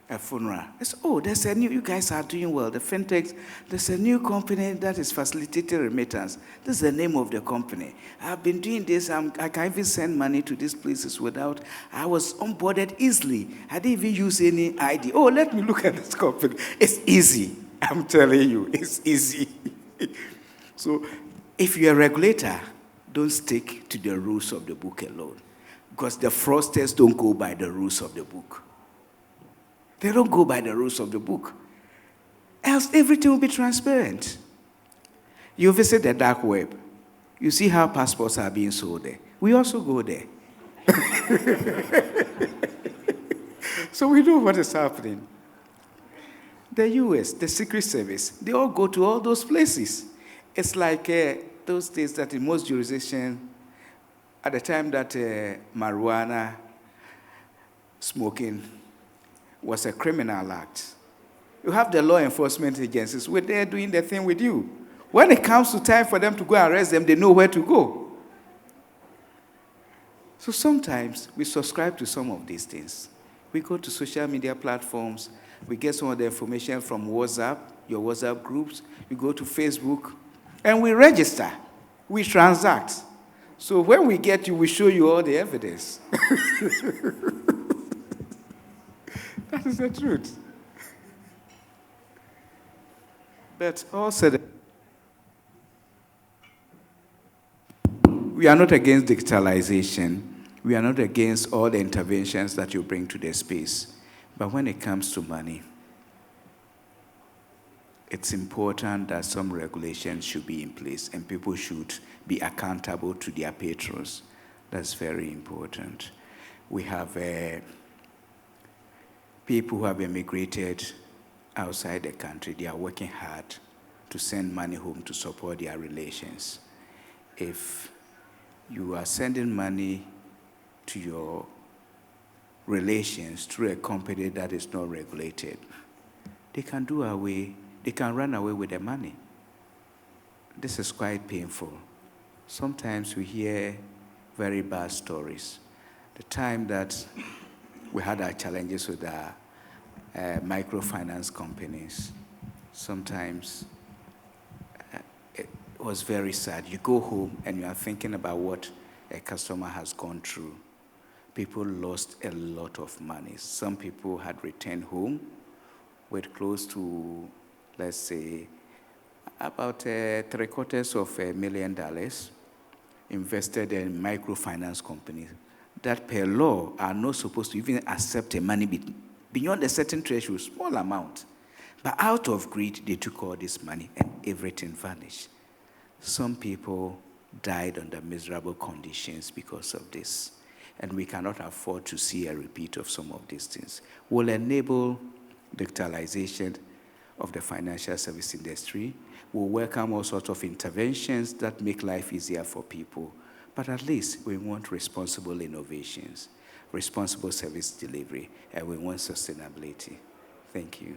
a funeral. It's, oh, there's a new, you guys are doing well. The Finetch, there's a new company that is facilitating remittance. This is the name of the company. I've been doing this. I can even send money to these places without, I was onboarded easily. I didn't even use any ID. Oh, let me look at this company. It's easy. I'm telling you, it's easy. So if you're a regulator, don't stick to the rules of the book alone. Because the fraudsters don't go by the rules of the book. They don't go by the rules of the book. Else everything will be transparent. You visit the dark web, you see how passports are being sold there. We also go there. So we know what is happening. The US, the Secret Service, they all go to all those places. It's like those days that in most jurisdictions, at the time that marijuana smoking was a criminal act, you have the law enforcement agencies who are there doing the thing with you. When it comes to time for them to go arrest them, they know where to go. So sometimes we subscribe to some of these things. We go to social media platforms, we get some of the information from WhatsApp, your WhatsApp groups, you go to Facebook, and we register, we transact. So when we get you, we show you all the evidence. That is the truth. But also, we are not against digitalization. We are not against all the interventions that you bring to the space. But when it comes to money, it's important that some regulations should be in place and people should be accountable to their patrons. That's very important. We have people who have immigrated outside the country. They are working hard to send money home to support their relations. If you are sending money to your relations through a company that is not regulated, they can run away with the money. This is quite painful. Sometimes we hear very bad stories. The time that we had our challenges with our microfinance companies, sometimes it was very sad. You go home and you are thinking about what a customer has gone through. People lost a lot of money. Some people had returned home with close to, let's say, about $750,000 invested in microfinance companies that per law are not supposed to even accept a money beyond a certain threshold, small amount. But out of greed, they took all this money and everything vanished. Some people died under miserable conditions because of this. And we cannot afford to see a repeat of some of these things. We'll enable digitalization of the financial service industry. We'll welcome all sorts of interventions that make life easier for people. But at least we want responsible innovations, responsible service delivery, and we want sustainability. Thank you.